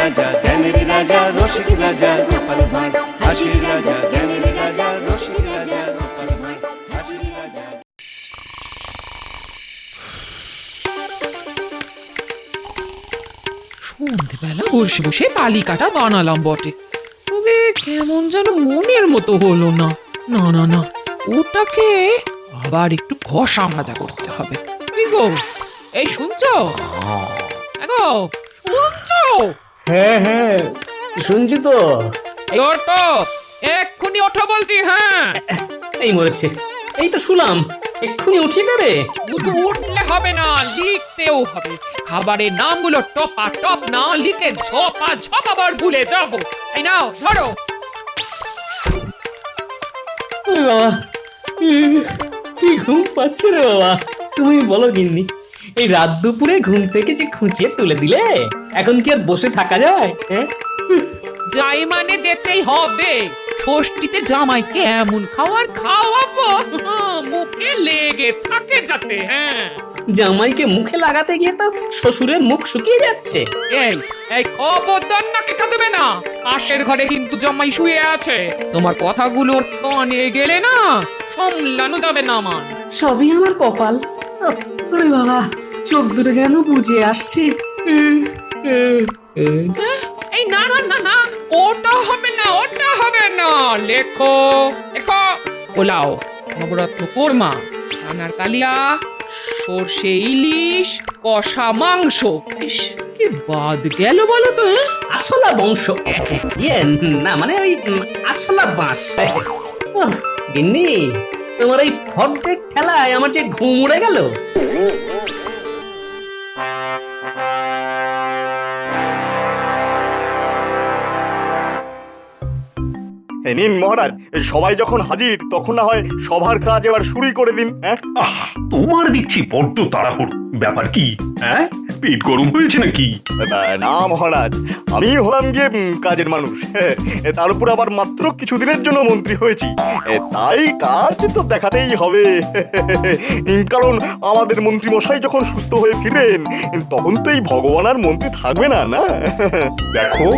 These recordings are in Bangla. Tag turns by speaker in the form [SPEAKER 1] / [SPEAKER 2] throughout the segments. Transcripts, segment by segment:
[SPEAKER 1] রাজা জ্ঞানের রাজা রসিক রাজা গোপাল ভাঁড় হাসির রাজা জ্ঞানের রাজা রসিক রাজা গোপাল ভাঁড় হাসির রাজা।
[SPEAKER 2] সন্ধ্যেবেলা বসে বসে তালিকাটা বানালাম বটে, তবে কেমন যেন মনের মতো হলো না। না না না, ওটাকে আবার একটু ঘষা মাজা করতে হবে। কি গো, এই শুনছো? গো, শুনছো?
[SPEAKER 3] হ্যাঁ হ্যাঁ শুনছি তো।
[SPEAKER 2] এই ওঠো, এক্ষুনি ওঠো বলছি। হ্যাঁ,
[SPEAKER 3] এই মরেছে, এই তো শুনলাম, এক্ষুনি উঠিয়ে দেবে।
[SPEAKER 2] শুধু উঠলে হবে না, লিখতেও হবে। খাবারের নামগুলো টপা টপ না লিখে ঝপা ঝপ আবার ভুলে যাবো। এই নাও ধরো।
[SPEAKER 3] ওরে বাবা, কি ঘুম পাচ্ছে রে বাবা। তুমি বলো গিন্নি, এই রাত দুপুরে ঘুম থেকে যে খুঁচিয়ে তুলে দিলে, এখন কি আর বসে থাকা যায়? হ্যাঁ,
[SPEAKER 2] যাই মানে যেতেই হবে। ষষ্ঠীতে জামাইকে এমন খাওয়ার খাওয়াবো মুখে লেগে থাকে যাতে। হ্যাঁ,
[SPEAKER 3] জামাইকে মুখে লাগাতে গিয়ে তো শ্বশুরের মুখ শুকিয়ে যাচ্ছে।
[SPEAKER 2] এই এই খবরদার নাকে দেবে না। পাশের ঘরে কিন্তু জামাই শুয়ে আছে। তোমার কথাগুলো কানে গেলে না সামলানো যাবে না আমার।
[SPEAKER 3] সবই আমার কপাল। ওরে বাবা, চোখ দুটো যেন বুঝে আসছে।
[SPEAKER 2] এই না না না না, ওটা হবে না, ওটা হবে না। লেখো লেখো, পোলাও, নবরত্ন কোরমা, ছানার কালিয়া, সর্ষে ইলিশ, কষা মাংস। ইস, কি বাদ গেল বলো তো?
[SPEAKER 3] আছলা বংশ, ইয়ে না মানে ওই আছলা বাঁশ। গিন্নি, তোমার এই ফর্দের ঠেলায় আমার যে ঘুম উড়ে গেল।
[SPEAKER 4] নিন মহারাজ, সবাই যখন হাজির তখন না হয় সভার কাজ এবার শুরু করে দিন। হ্যাঁ,
[SPEAKER 5] তোমার দেখছি বড্ড তাড়াহুড়ো। ব্যাপার কি? হ্যাঁ, পেট গরম হয়েছে নাকি?
[SPEAKER 4] না মহারাজ, আমি হলাম গিয়ে কাজের মানুষ, তার উপর আবার মাত্র কিছুদিনের জন্য মন্ত্রী হয়েছি, তাই কাজ তো দেখাতেই হবে। কারণ আমাদের মন্ত্রী মশাই যখন সুস্থ হয়ে ফিরবেন তখন তো এই ভগবান আর মন্ত্রী থাকবে না। না,
[SPEAKER 5] দেখো,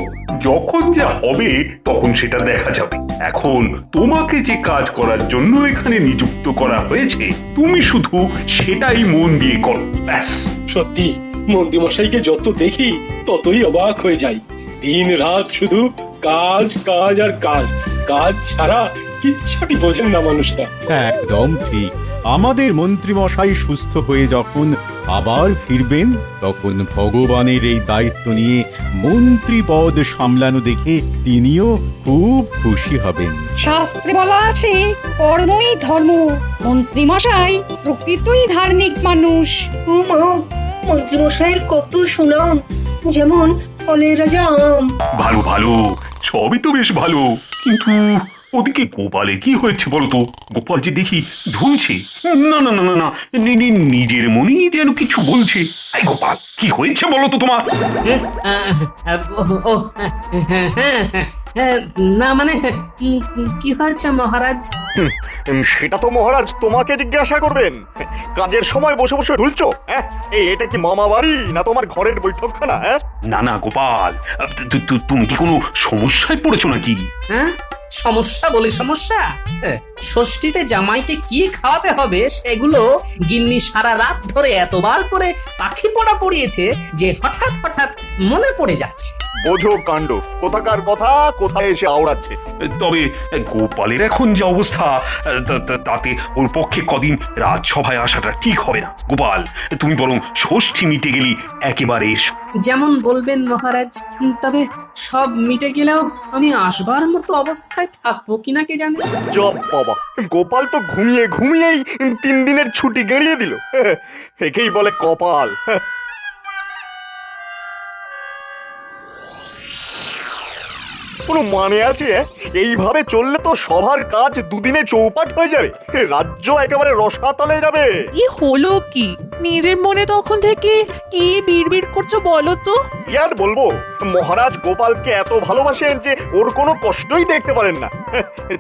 [SPEAKER 5] যখন যা হবে তখন সেটা দেখা যাবে। এখন তোমাকে যে কাজ করার জন্য এখানে নিযুক্ত করা হয়েছে, তুমি শুধু সেটাই মন দিয়ে করো, ব্যাস।
[SPEAKER 6] সত্যি মন্ত্রীমশাইকে যত দেখি ততই অবাক হয়ে যাই। দিন রাত শুধু কাজ কাজ আর কাজ, কাজ ছাড়া কিচ্ছুটি বোঝেন না মানুষটা।
[SPEAKER 7] একদম ঠিক। আমাদের মন্ত্রীমশাই সুস্থ হয়ে যখন আবার ফিরবেন তখন ভগবানের এই দায়িত্ব নিয়ে মন্ত্রী পদ সামলানো দেখে তিনিও খুব খুশি হবেন।
[SPEAKER 8] শাস্ত্রে বলা আছে, কর্মই ধর্ম। মন্ত্রী মশাই প্রকৃতই ধার্মিক মানুষ।
[SPEAKER 9] মন্ত্রীমশাইয়ের কত সুনাম, যেমন ফলের রাজা আম।
[SPEAKER 5] ভালো ভালো, সবই তো বেশ ভালো, কিন্তু ওদিকে গোপালের কি হয়েছে বলতো? গোপাল যে দেখি ধুনছে। না না না না না, নিজের মনেই যেন কিছু বলছে। এই গোপাল, কি হয়েছে বলো তো তোমার?
[SPEAKER 3] না মানে কি হয়েছে মহারাজ?
[SPEAKER 4] সেটা তো মহারাজ তোমাকে জিজ্ঞাসা করবেন। কাজের সময় বসে বসে ঢুলছো? হ্যাঁ, এটা কি মামা বাড়ি না তোমার ঘরের বৈঠকখানা? হ্যাঁ,
[SPEAKER 5] না না গোপাল, তুমি কি কোনো সমস্যায় পড়েছো নাকি?
[SPEAKER 3] হ্যাঁ, সমস্যা বলে সমস্যা? ষষ্ঠীতে জামাইকে কি খাওয়াতে হবে সেগুলো গিন্নি সারা রাত ধরে এতবার করে পাখি পড়া পড়িয়েছে যে হঠাৎ হঠাৎ মনে পড়ে যাচ্ছে।
[SPEAKER 4] বোঝো কাণ্ড, কোথাকার কথা কোথায় এসে আওড়াচ্ছে।
[SPEAKER 5] তবে গোপালের এখন যে অবস্থা, তাতে ওর পক্ষে কদিন রাজসভায় আসাটা ঠিক হবে না। গোপাল, তুমি বরং ষষ্ঠী মিটে গেলি একেবারে এসো।
[SPEAKER 3] যেমন বলবেন মহারাজ, তবে সব মিটে গেলেও আমি আসবার মতো অবস্থায় থাকবো কিনা কে জানে।
[SPEAKER 4] জব বাবা, গোপাল তো ঘুমিয়ে ঘুমিয়েই 3 দিনের ছুটি গেড়িয়ে দিল। একেই বলে কপাল। কোনো মানে আছে? এইভাবে চললে তো সবার কাজ 2 দিনে চৌপাট হয়ে যাবে, রাজ্য একেবারে রসাতলে যাবে।
[SPEAKER 10] কি হলো কি? নিজের মনে তখন থেকে কি বিড়বিড় করছো বলো তো?
[SPEAKER 4] আর বলবো, মহারাজ গোপালকে এত ভালোবাসেন যে ওর কোনো কষ্টই দেখতে পারেন না।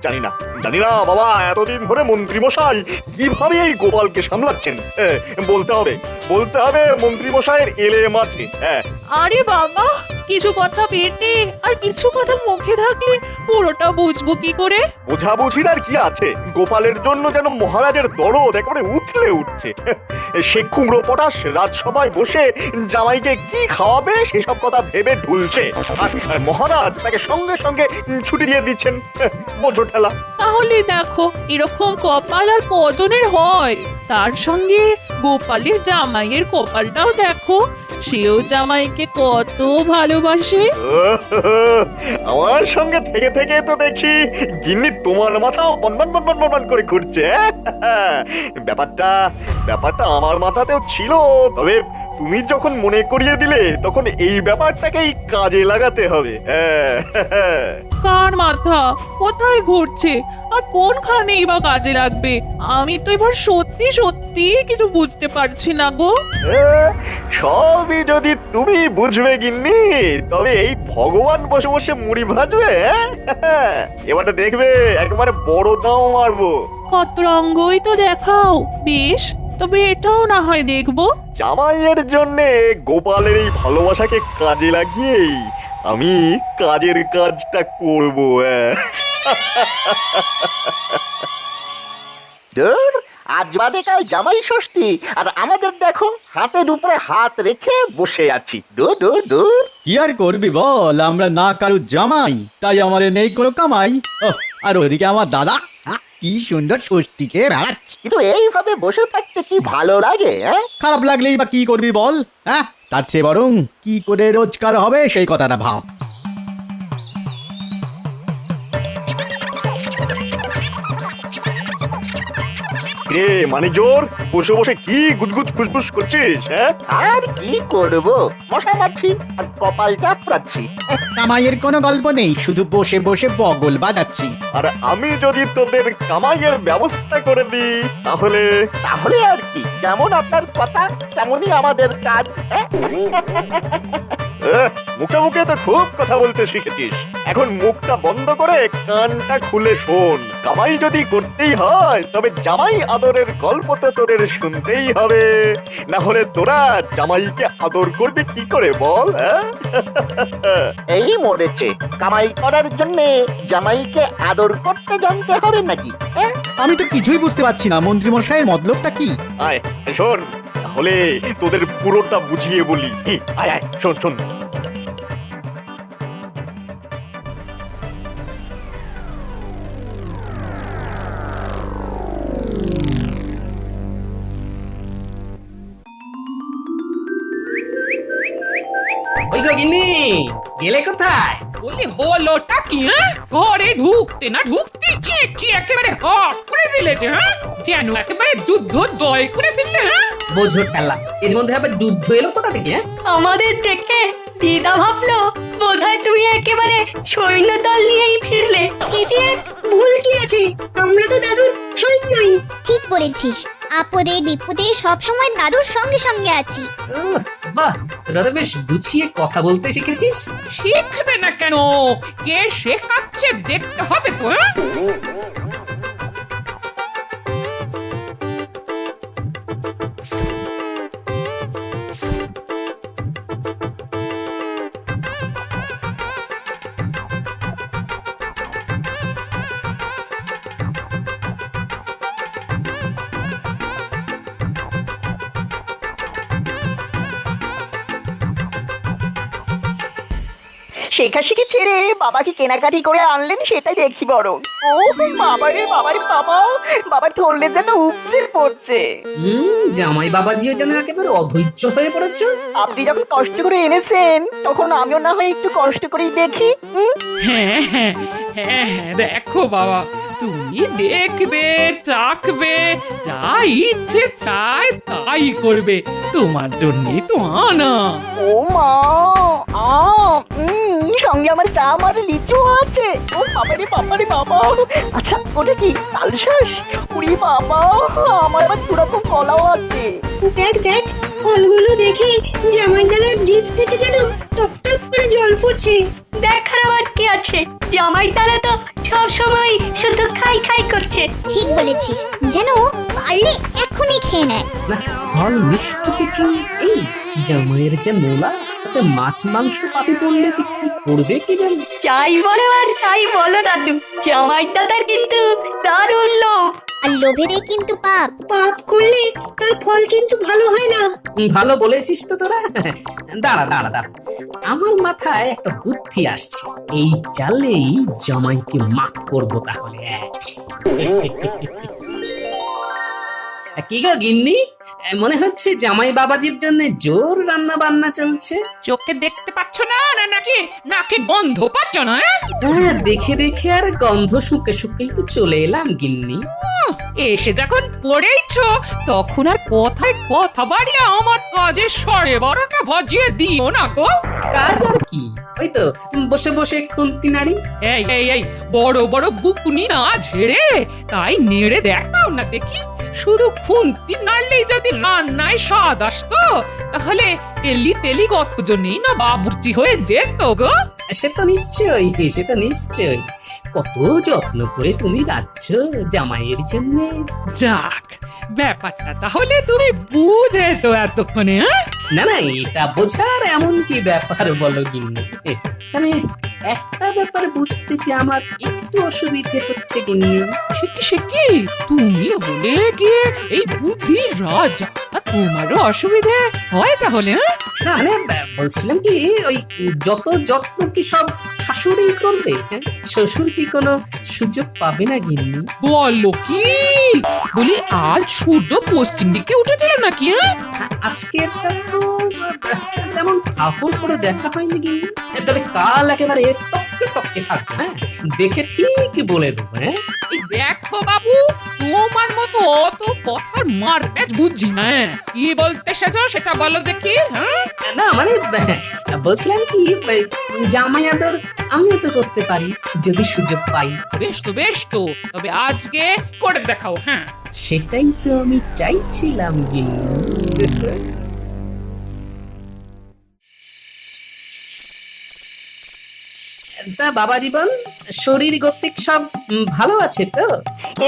[SPEAKER 4] জানি না জানি না বাবা এতদিন ধরে মন্ত্রীমশাই কিভাবে এই গোপালকে সামলাচ্ছেন। বলতে হবে মন্ত্রীমশাইয়ের এলেম আছে। হ্যাঁ
[SPEAKER 10] আরে বাবা, কিছু কথা পেটে আর কিছু কথা মুখে থাকলে পুরোটা বুঝবো কি করে?
[SPEAKER 4] বোঝাবুঝির আর কি আছে, গোপালের জন্য যেন মহারাজের দরদ একেবারে উথলে উঠছে। সে কুমড়ো পটাশ রাজসভায় বসে জামাইকে কি খাওয়াবে সেসব কথা ভেবে ঢুলছে, আর মহারাজ তাকে সঙ্গে সঙ্গে ছুটি দিয়ে দিচ্ছেন। বোঝো ঠেলা।
[SPEAKER 10] তাহলে দেখো, এরকম কপাল আর কজনের হয়? তার সঙ্গে গোপালের জামাইয়ের কপালটাও দেখো, সেও জামাইকে কত ভালোবাসে।
[SPEAKER 4] আমার সঙ্গে থেকে থেকে তো দেখছি গিন্নি তোমার মাথাও বনবন করে ঘুরছে। ব্যাপারটা আমার মাথাতেও ছিল, তবে তুমি যখন মনে করিয়ে দিলে তখন এই ব্যাপারটাকেই কাজে লাগাতে হবে।
[SPEAKER 10] কার মাথা কোথায় ঘুরছে আর কোনখানেই বা কাজে লাগবে? আমি তো এবার সত্যি সত্যি কিছু বুঝতে পারছি না গো।
[SPEAKER 4] সবই যদি তুমি বুঝবে গিন্নি, তবে এই ভগবান বসে বসে মুড়ি ভাজবে। এবারটা দেখবে একেবারে বড় দাও মারবো।
[SPEAKER 10] কত রঙ্গই তো দেখাও, বেশ, তবে এটাও না হয় দেখবো।
[SPEAKER 4] জামাইয়ের জন্যে গোপালের এই ভালোবাসাকে কাজে লাগিয়েই আমি কাজের কাজটা করবো।
[SPEAKER 11] ধুর, আজ বাদে কাল জামাই ষষ্ঠী আর আমাদের দেখো হাতের উপরে হাত রেখে বসে আছি। দূর দূর দূর।
[SPEAKER 12] কি আর করবি বল, আমরা না কারু জামাই, তাই আমাদের নেই কোনো কামাই। আর ওদিকে আমার দাদা কি সুন্দর ষষ্ঠীকে বেড়াচ্ছে।
[SPEAKER 11] কিন্তু এইভাবে বসে থাকতে কি ভালো লাগে?
[SPEAKER 12] খারাপ লাগলেই বা কি করবি বল? হ্যাঁ, তার চেয়ে বরং কি করে রোজগার হবে সেই কথাটা ভাব।
[SPEAKER 4] রে মানে জোর বসে বসে কি গুজগুজ ফুসফুস করছিস?
[SPEAKER 11] আর কি করব, মশা মাছি আর কপাল চাপড়াচ্ছি।
[SPEAKER 12] কামাইয়ের কোনো গল্প নেই, শুধু বসে বসে বগল বাজাচ্ছি।
[SPEAKER 4] আর আমি যদি তোদের কামাইয়ের ব্যবস্থা করে দিই তাহলে
[SPEAKER 11] তাহলে আর কি, যেমন আপনার কথা তেমনই আমাদের কাজ।
[SPEAKER 4] মুখে মুখে তো খুব কথা বলতে শিখেছিস, এখন মুখটা বন্ধ করে কানটা খুলে শোন। কামাই যদি করতেই হয় তবে জামাই আদরের গল্প তো তোদের শুনতেই হবে, না হলে তোরা জামাইকে আদর করবি কি করে বল?
[SPEAKER 11] এই মরেছে, কামাই করার জন্য জামাইকে আদর করতে জানতে হবে নাকি?
[SPEAKER 12] আমি তো কিছুই বুঝতে পারছি না মন্ত্রীমশাইয়ের মতলবটা কি।
[SPEAKER 4] আয় শোন, তাহলে তোদের পুরোটা বুঝিয়ে বলি। আয় আয় শোন শোন।
[SPEAKER 3] ওই গো গিন্নি, গেলে কোথায়?
[SPEAKER 2] বলি হলোটা কি? হ্যাঁ, ঘরে ঢুকতে না ঢুকতে চেঁচি একেবারে হক করে দিলে যে, হ্যাঁ, যেন একেবারে যুদ্ধ জয় করে ফেললে। হ্যাঁ,
[SPEAKER 3] বোঝো ঠেলা, এর মধ্যে আবার যুদ্ধ এলো কোথা থেকে?
[SPEAKER 8] আমাদের দেখে দিদা ভাবলো বোধহয় তুমি একেবারে সৈন্যদল নিয়েই ফিরলে।
[SPEAKER 9] এতে ভুল কি আছে? আমরা তো দাদুর সৈন্যই।
[SPEAKER 13] ঠিক বলেছিস, আপদে বিপদে সবসময় দাদুর সঙ্গে সঙ্গে আছি।
[SPEAKER 3] বাহ, তোরা তো বেশ গুছিয়ে কথা বলতে শিখেছিস।
[SPEAKER 2] শিখবে না কেন? কে শেখাচ্ছে দেখতে হবে তো। হ্যাঁ,
[SPEAKER 11] শেখাশেখি ছেড়ে বাবা কি কেনাকাটি করে আনলেন সেটাই দেখি বরং। ও বাবারে বাবারে বাবা, বাবার ধরলে যেন উপচে পড়ছে।
[SPEAKER 3] জামাই বাবাজিও যেন একেবারে অধৈর্য হয়ে পড়েছে।
[SPEAKER 11] আপনি যখন কষ্ট করে এনেছেন তখন আমিও না হয় একটু কষ্ট করেই দেখি।
[SPEAKER 2] হ্যাঁ হ্যাঁ হ্যাঁ হ্যাঁ, দেখো বাবা, তুমি দেখবে চাকবে, যা ইচ্ছে চায় তাই করবে, তোমার জন্যই তো আনা।
[SPEAKER 11] ও মা, সঙ্গে আমার জাম আর লিচু আছে। ও বাবারে বাবারে বাবা, আচ্ছা ওটা কি তালশাঁস? উড়ি বাবা, আমার আবার দুরকম কলাও আছে।
[SPEAKER 9] দেখ দেখ, ফলগুলো দেখে জামাই দাদার জিভ থেকে যেন টপ টপ করে করে জল পড়ছে।
[SPEAKER 11] দেখার আবার কি আছে, জামাই তারা তো সব সময় শুধু খাই খাই করছে।
[SPEAKER 13] ঠিক বলেছিস, যেন পারলে এখনই খেয়ে নেয়।
[SPEAKER 3] না, ফল মিষ্টি দেখি এই জামাইয়ের যে নোলা, তাতে মাছ মাংস পাতে পড়লে যে কি করবে কি জানি।
[SPEAKER 11] যাই বলো আর তাই বলো দাদু, জামাই দাদার কিন্তু দারুণ লোভ।
[SPEAKER 13] আর লোভেরে কিন্তু পাপ।
[SPEAKER 9] পাপ করলে তার ফল কিন্তু ভালো হয় না।
[SPEAKER 3] ভালো বলেছিস তো তোরা। দাঁড়া দাঁড়া দাঁড়া, আমার মাথায় একটা বুদ্ধি আসছে। এই চালেই জামাইকে মাত করবো তাহলে। কি গো গিন্নি, মনে হচ্ছে জামাই বাবাজির জন্য জোর রান্না বান্না চলছে।
[SPEAKER 2] চোখে দেখতে পাচ্ছ না, না নাকি নাকে গন্ধ পাচ্ছ না?
[SPEAKER 3] হ্যাঁ, দেখে দেখে আর গন্ধ শুকে শুকেই তো চলে এলাম গিন্নি।
[SPEAKER 2] এসে যখন পড়েইছ তখন আর কথায় কথা বাড়িয়ে আমার কাজের 12:30 বাজিয়ে দিও না গো।
[SPEAKER 3] কাজ আর কি, ওই তো বসে বসে খুন্তি নাড়ি।
[SPEAKER 2] এই এই এই বড় বড় বুকুনি না ঝেড়ে তাই নেড়ে দেখাও না দেখি। শুধু খুন্তি নাড়লেই যদি রান্নায় স্বাদ আসতো, তাহলে তেলি তেলি কতজনেই না বাবুর্চি হয়ে যেত গো।
[SPEAKER 3] সে তো নিশ্চয়ই, সে তো নিশ্চয়ই। কত যত্ন করে তুমি রাখছ জামাইয়ের জন্য।
[SPEAKER 2] যাক, ব্যাপারটা তাহলে তুমি বুঝেছো এতক্ষণে।
[SPEAKER 3] না না, এটা বোঝার এমন কি ব্যাপার বলো গিন্নি। মানে একটা ব্যাপার বুঝতে যে আমার একটু অসুবিধে হচ্ছে গিন্নি।
[SPEAKER 2] সে কি তুমি হলে গিয়ে এই বুদ্ধির রাজা, তোমারও অসুবিধে হয় তাহলে?
[SPEAKER 3] না মানে বলছিলাম কি, ওই যত যত্ন কি সব শাশুড়ি করবে? শ্বশুর কি কোনো সুযোগ পাবে না গিন্নি?
[SPEAKER 2] বলো কি, বলি আজ সূর্য পশ্চিম দিকে উঠেছিল নাকি?
[SPEAKER 3] আজকে তো তেমন ঠাকুর করে দেখা হয়নি গিন্নি, তবে কাল একেবারে তককে তককে থাকবে। হ্যাঁ, দেখে ঠিক বলে দেবো। হ্যাঁ,
[SPEAKER 2] এই দেখো বাবু, তোমার মতো অত কথার মারপ্যাচ বুঝছি না। কি বলতে সেজো সেটা বলো দেখি।
[SPEAKER 3] না মানে বলছিলাম কি, জামাই আদর আমিও তো করতে পারি যদি সুযোগ পাই।
[SPEAKER 2] বেশ তো বেশ তো, তবে আজকে করে দেখাও। হ্যাঁ,
[SPEAKER 3] সেটাই তো আমি চাইছিলাম গিন্নি। তা বাবা জীবন, শরীর গতিক সব ভালো আছে তো?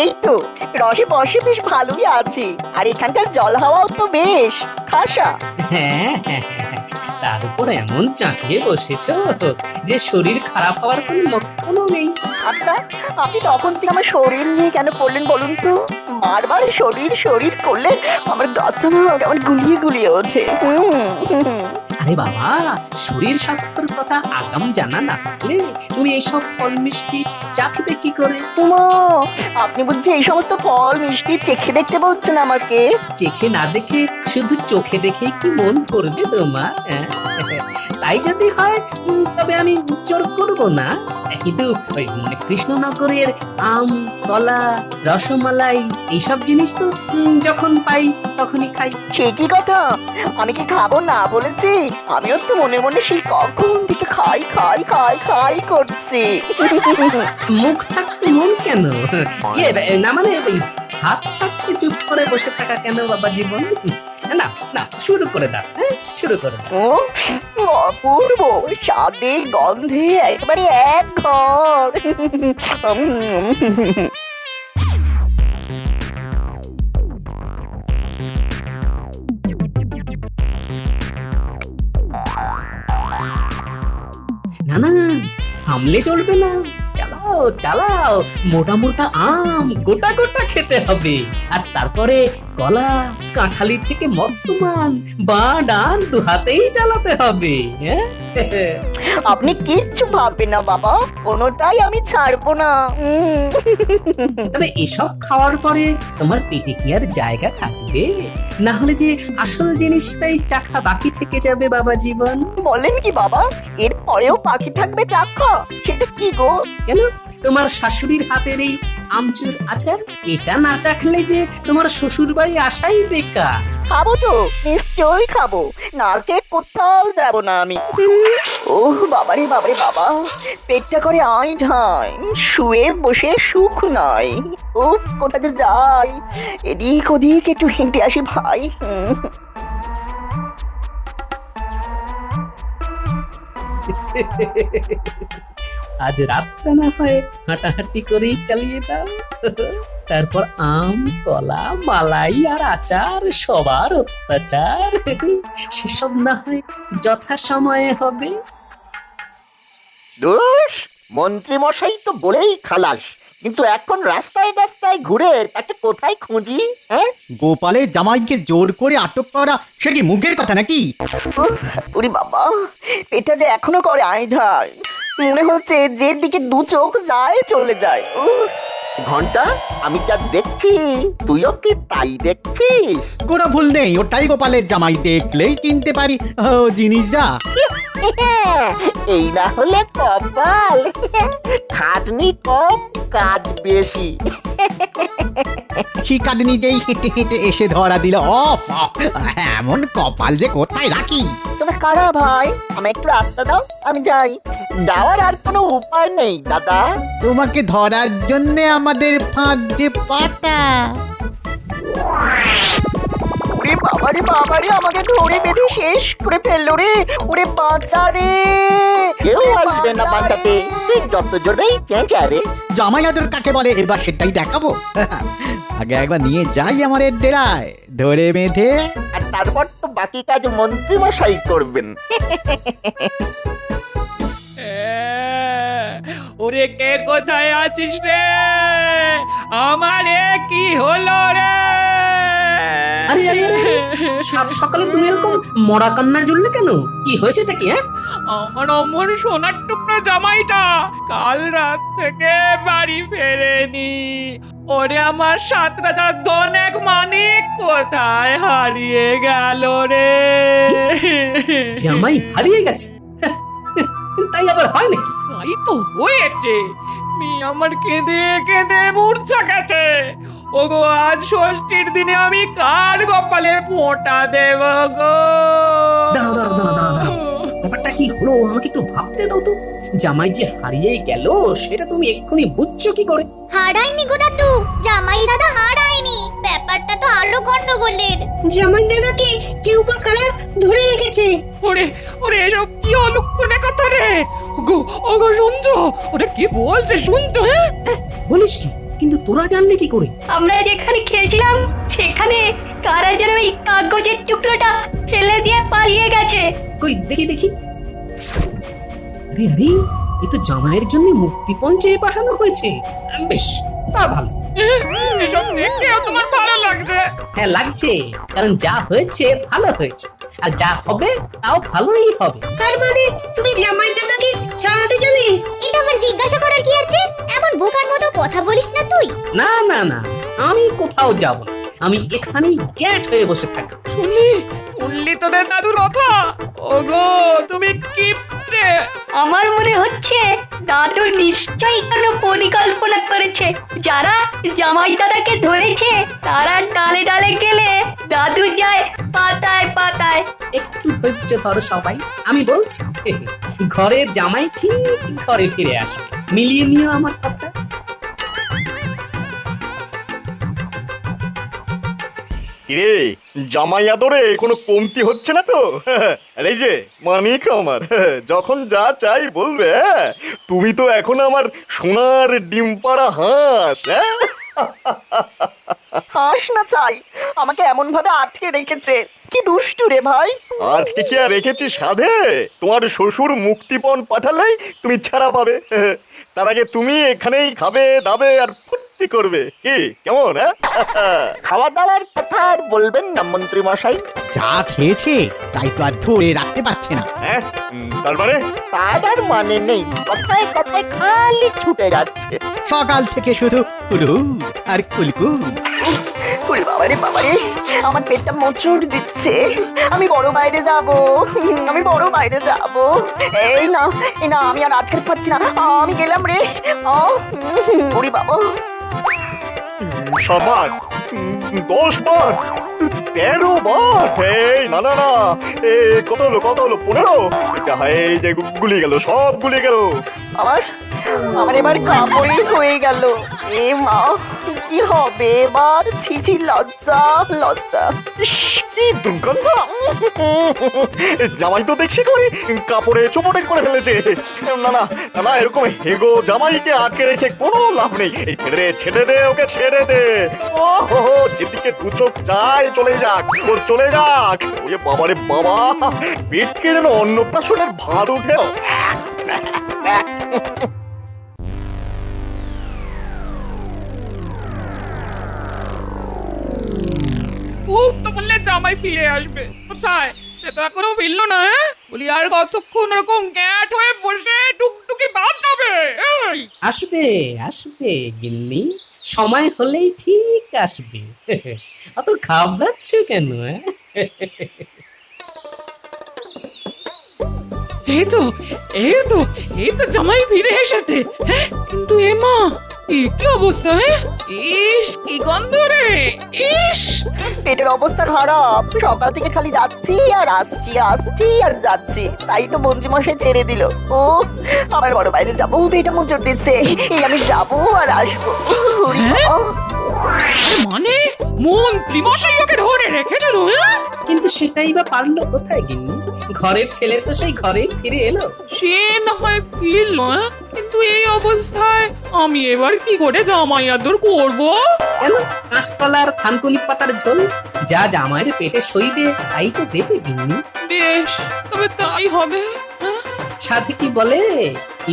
[SPEAKER 11] এই তো রসে বসে বেশ ভালোই আছে, আর এখানকার জল হাওয়াও তো বেশ খাসা।
[SPEAKER 3] হ্যাঁ হ্যাঁ হ্যাঁ, তার উপর এমন চাকিয়ে বসেছো যে শরীর খারাপ হওয়ার কোনো লক্ষণও নেই।
[SPEAKER 11] আচ্ছা, আপনি তখন থেকে আমার শরীর নিয়ে কেন পড়লেন বলুন তো? বারবার শরীর শরীর করলে আমার গাটা না কেমন গুলিয়ে গুলিয়ে ওঠে।
[SPEAKER 3] আরে বাবা, শরীর স্বাস্থ্যের কথা আগাম জানা না থাকলে তুমি এইসব ফল মিষ্টি চাখবে কি করে?
[SPEAKER 11] মা, আপনি বুঝছি এই সমস্ত ফল মিষ্টি চেখে দেখতে বলছেন আমাকে?
[SPEAKER 3] চেখে না দেখে শুধু চোখে দেখেই কি মন ভরবে তোমার? তাই যদি হয় তবে আমি জোর করব না, কিন্তু ওই কৃষ্ণনগরের আম, কলা, রসমালাই এইসব জিনিস তো যখন পাই তখনই খাই।
[SPEAKER 11] সে কি কথা, আমি কি খাবো না বলেছি? আমিও তো মনে মনে সেই কখন থেকে খাই খাই খাই খাই করছি।
[SPEAKER 3] মুখ থাকতে মন কেন? ইয়ে না মানে ওই হাত থাকতে চুপ করে বসে থাকা কেন বাবা জীবন? না না, শুরু করে দাও। হ্যাঁ, শুরু করে দাও।
[SPEAKER 11] ও অপূর্ব স্বাদে গন্ধে একেবারে এক ঘর।
[SPEAKER 3] না না, থামলে চলবে না, চালাও চালাও। মোটা মোটা আম গোটা গোটা খেতে হবে, আর তারপরে কলা, কাঁঠালি থেকে মর্তমান বা ডান দু হাতেই চালাতে হবে।
[SPEAKER 11] আপনি কিচ্ছু ভাববেন না বাবা, কোনোটাই আমি ছাড়বো না।
[SPEAKER 3] তবে এসব খাওয়ার পরে তোমার পেটে কি আর জায়গা থাকবে? না হলে যে আসল জিনিসটাই চাখা বাকি থেকে যাবে বাবা জীবন।
[SPEAKER 11] বলেন কি বাবা, এর পরেও বাকি থাকবে চাখা? সেটা কি গো?
[SPEAKER 3] কেন, তোমার শাশুড়ির হাতের এই আমচুর আচার, এটা না চাখলে যে তোমার শ্বশুর বাড়ি আসাই বেকার।
[SPEAKER 11] খাবো তো, নিশ্চয়ই খাবো, না খেয়ে কোথাও যাবো না আমি। ও বাবারে বাবারে বাবা, পেটটা করে আই ঢাই, শুয়ে বসে সুখ নয়। ও কোথাতে যাই, এদিক ওদিক একটু হেঁটে আসি ভাই।
[SPEAKER 3] আজ রাতটা না হয় হাঁটাহাঁটি করেই চালিয়ে দাও। তারপর আম, কলা, মালাই আর আচার সবার অত্যাচার সেসব না হয় যথা সময়ে হবে।
[SPEAKER 11] দোষ মন্ত্রী মশাই তো বলেই খালাস, কিন্তু এখন রাস্তায় রাস্তায় ঘুরে তাকে কোথায় খুঁজি? হ্যাঁ,
[SPEAKER 12] গোপালের জামাইকে জোর করে আটক করা সে কি মুখের কথা নাকি?
[SPEAKER 11] ওরে বাবা, এটা যে এখনো করে আইঢাল, মনে হচ্ছে যে দিকে দু চোখ যায় চলে যায়। ঘন্টা, আমি যা দেখছি তুইও কি তাই দেখছিস?
[SPEAKER 12] কোনো ভুল নেই, ওটাই গোপালের জামাই, দেখলেই চিনতে পারি ও জিনিস যা।
[SPEAKER 11] এই না হলে কপাল, খাটনি কম কাজ বেশি।
[SPEAKER 12] শিকাদিনীতেই হেঁটে হেঁটে এসে ধরা দিল। অফ, এমন কপাল যে কোথায় রাখি?
[SPEAKER 11] তোমরা কারা ভাই? আমি একটু রাস্তা দাও, আমি যাই। যাওয়ার আর কোনো উপায় নেই দাদা।
[SPEAKER 12] তোমাকে ধরার জন্য আমাদের ফাঁদ যে পাতা।
[SPEAKER 11] ওরে বাবারে বাবারে, আমাকে ধরে বেঁধে শেষ করে ফেললো রে। ওরে বাঁচা রে, কেউ আসবে না বাঁচাতে, তুই যত জোরেই চেঁচা রে।
[SPEAKER 12] জামাই আদর কাকে বলে এবার সেটাই দেখাবো। আগে একবার নিয়ে যাই আমার ডেরায়, ধরে বেঁধে।
[SPEAKER 11] আর তারপর তো বাকি কাজ মন্ত্রী মশাই করবেন।
[SPEAKER 2] ওরে কে কোথায় আছিস রে? আমারে কি হলো রে?
[SPEAKER 3] আরে আরে আরে, সাত সকালে তুমি এরকম মরা কান্না জুড়লে কেন? কি হয়েছে কি? হ্যাঁ,
[SPEAKER 2] আমার অমর সোনার টুকরো জামাইটা কাল রাত থেকে বাড়ি ফেরেনি। ওরে আমার 7 রাজার ধন এক মানিক কোথায় হারিয়ে গেল রে?
[SPEAKER 3] জামাই হারিয়ে গেছে? তাই আবার হয় নাকি?
[SPEAKER 2] তাই তো হয়েছে। মেয়ে আমার কেঁদে কেঁদে মূর্ছা গেছে। ওগো, আজ ষষ্ঠীর দিনে আমি কার কপালে ফোঁটা দেব গো?
[SPEAKER 3] দাঁড়াও দাঁড়াও দাঁড়াও দাঁড়াও দাঁড়াও, ব্যাপারটা কি হলো আমাকে একটু ভাবতে দাও তো। জামাই যে হারিয়ে গেল সেটা তুমি এক্ষুনি বুঝছো কি করে?
[SPEAKER 13] হারায়নি গো দাদু, জামাই দাদা হারায়নি। ব্যাপারটা তো আরো গন্ডগোলের।
[SPEAKER 9] জামাই দাদাকে কেউ বা কারা ধরে রেখেছে।
[SPEAKER 2] ওরে ওরে, এসব কি অলক্ষণে কথা রে? ওগো ওগো, শুনছো? ওরে কি বলছে শুনছো? হ্যাঁ,
[SPEAKER 3] বলিস কি? কিন্তু তোরা জানলে কি করে?
[SPEAKER 8] আমরা যেখানে খেলছিলাম সেখানে কারা যেন এই কাগজের টুকরোটা ফেলে দিয়ে পালিয়ে গেছে।
[SPEAKER 3] কই দেখি দেখি। আরে আরে, এ তো জামাইয়ের জন্য মুক্তিপণ চেয়ে পাঠানো হয়েছে। বেশ, তা ভালো।
[SPEAKER 2] এসব দেখেও তোমার ভালো লাগছে?
[SPEAKER 3] হ্যাঁ লাগছে, কারণ যা হয়েছে ভালো হয়েছে, আর যা হবে তাও ভালোই হবে।
[SPEAKER 9] তার মানে তুমি জামাই দাদাকে ছাড়াতে যাবে?
[SPEAKER 13] এটা আবার জিজ্ঞাসা করার কি আছে? এমন বোকার মতো কথা বলিস না তুই।
[SPEAKER 3] না না না, আমি কোথাও যাব না, আমি এখানেই গ্যাট হয়ে বসে থাকি।
[SPEAKER 2] শুনলি তোদের দাদুর কথা? ওগো, তুমি কিপটে।
[SPEAKER 8] আমার মনে হচ্ছে দাদু নিশ্চয়ই কোনো পরিকল্পনা করেছে। যারা জামাই দাদাকে ধরেছে তারা ডালে ডালে গেলে দাদু যায় পাতায় পাতায়।
[SPEAKER 3] একটু ধৈর্য ধরো সবাই, আমি বলছি। ঘরের জামাই ঠিক ঘরে ফিরে আসবে, মিলিয়ে নিও আমার কথা।
[SPEAKER 4] কিরে, জামাই আদরে কোনো কমতি হচ্ছে না তো? আর এই যে মানিক আমার, যখন যা চাই বলবে। হ্যাঁ, তুমি তো এখন আমার সোনার ডিম পাড়া হাঁস। হ্যাঁ,
[SPEAKER 11] হাস না চাই, আমাকে এমন ভাবে আটকে রেখেছে। কি দুষ্টু রে ভাই।
[SPEAKER 4] আজকে কি আর রেখেছি সাধে? তোমার শ্বশুর মুক্তিপণ পাঠালেই তুমি ছাড়া পাবে। তার আগে তুমি এখানেই খাবে দাবে আর ফুর্তি করবে। কি কেমন? হ্যাঁ,
[SPEAKER 11] খাওয়া দাওয়ার কথা আর বলবেন না মন্ত্রী মশাই।
[SPEAKER 12] যা খেয়েছে তাই তো আর ধরে রাখতে পারছে না।
[SPEAKER 4] হ্যাঁ, তার মানে?
[SPEAKER 11] তার আর মানে নেই, কথায় কথায় খালি ছুটে যাচ্ছে।
[SPEAKER 12] সকাল থেকে শুধু কুলু আর কুলকুল।
[SPEAKER 11] ওরে বাবারে বাবারে, আমার পেটটা মোচড় দিচ্ছে। আমি বড় বাইরে যাব, আমি বড় বাইরে যাব। এই না এই না, আমি আর আটকাতে পারছি না, আমি গেলাম রে। ওরে বাবা,
[SPEAKER 4] 7 বার 10 বার 13 বার, এই না না না, এ কত হলো 15? এই যে গুলিয়ে গেল, সব গুলিয়ে গেল।
[SPEAKER 11] আমার আমার এবার কাপড়ই হয়ে গেল। এ মা, কি হবে এবার? ছিছি, লজ্জা লজ্জা।
[SPEAKER 4] ইস, কি দুর্গন্ধ! জামাই তো দেখছি করে কাপড়ে চোপটে করে ফেলেছে। না না না, এরকম হেগো জামাইকে আটকে রেখে কোনো লাভ নেই। এই ছেড়ে দে ওকে, ছেড়ে দে। ও হো হো, যেদিকে দু চোখ যায় চলে যাক, ওর চলে যাক। ওরে বাবারে বাবা, পেটকে যেন অন্নপ্রাশনের ভাত উঠে।
[SPEAKER 2] খুব তো বললে জামাই ফিরে আসবে, কোথায় সে তো এখনো ফিরলো না। বলি আর কতক্ষণ ওরকম গ্যাট হয়ে বসে টুকটুকি বাদ যাবে?
[SPEAKER 3] আসবে আসবে গিন্নি, সময় হলেই ঠিক আসবে। অত ঘাবড়াচ্ছ কেন?
[SPEAKER 2] এই তো এই তো এই তো জামাই ফিরে এসেছে। হ্যাঁ, কিন্তু এমা, কি অবস্থা? ইস, কি গন্ধ রে! ইস,
[SPEAKER 11] পেটের অবস্থা খারাপ, সকাল থেকে খালি যাচ্ছি আর আসছি, আসছি আর যাচ্ছি। তাই তো মন্ত্রীমশাই ছেড়ে দিল। ও, আমার বড় বাইরে যাবো, পেটে মুচড় দিচ্ছে। এই আমি যাবো আর আসবো। ওরে বাবা।
[SPEAKER 2] মানে মন্ত্রী মশাই ওকে ধরে রেখেছিল?
[SPEAKER 3] কিন্তু সেটাই বা পারলো কোথায় গিন্নি? ঘরের ছেলে তো সেই ঘরেই ফিরে এলো।
[SPEAKER 2] সে না হয় ফিরল, কিন্তু এই অবস্থায় আমি এবার কি করে জামাই আদর করবো?
[SPEAKER 3] কেন, কাঁচকলার থানকুনি পাতার ঝোল যা জামাইয়ের পেটে সইবে তাই তো দেবে গিন্নি।
[SPEAKER 2] বেশ, তবে তাই হবে।
[SPEAKER 3] সাথে কি বলে,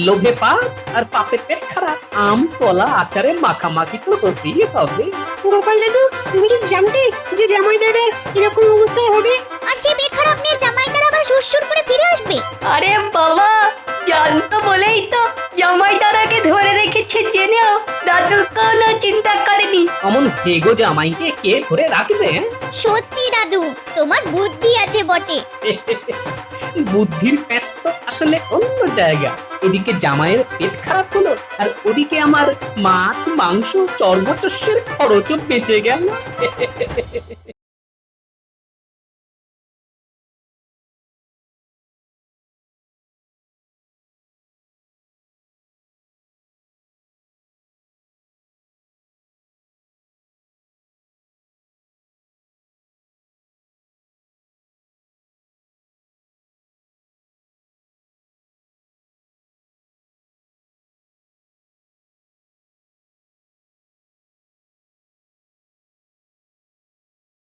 [SPEAKER 3] লোভে পাপ আর পাপে পেট খারাপ। আম কলা আচারে মাখামাখি তো হতেই হবে।
[SPEAKER 9] গোপাল দাদু, তুমি কি জানতে যে জামাই দাদা এরকম অবস্থায় হবে?
[SPEAKER 13] আর সেই পেট খারাপ নিয়ে জামাইটার আবার সুরসুর করে ফিরে আসবে?
[SPEAKER 8] আরে বাবা, জানতো বলেই তো জামাই দাদাকে ধরে রেখেছে জেনেও দাদু কোনো চিন্তা করেনি।
[SPEAKER 3] অমন হেগো জামাইকে কে ধরে রাখবে?
[SPEAKER 13] সত্যি দাদু, তোমার বুদ্ধি আছে বটে।
[SPEAKER 3] বুদ্ধির প্যাচ তো আসলে অন্য জায়গা। এদিকে জামাইয়ের পেট খারাপ হলো, আর ওদিকে আমার মাছ মাংস চর্বচস্যের খরচও বেঁচে গেল।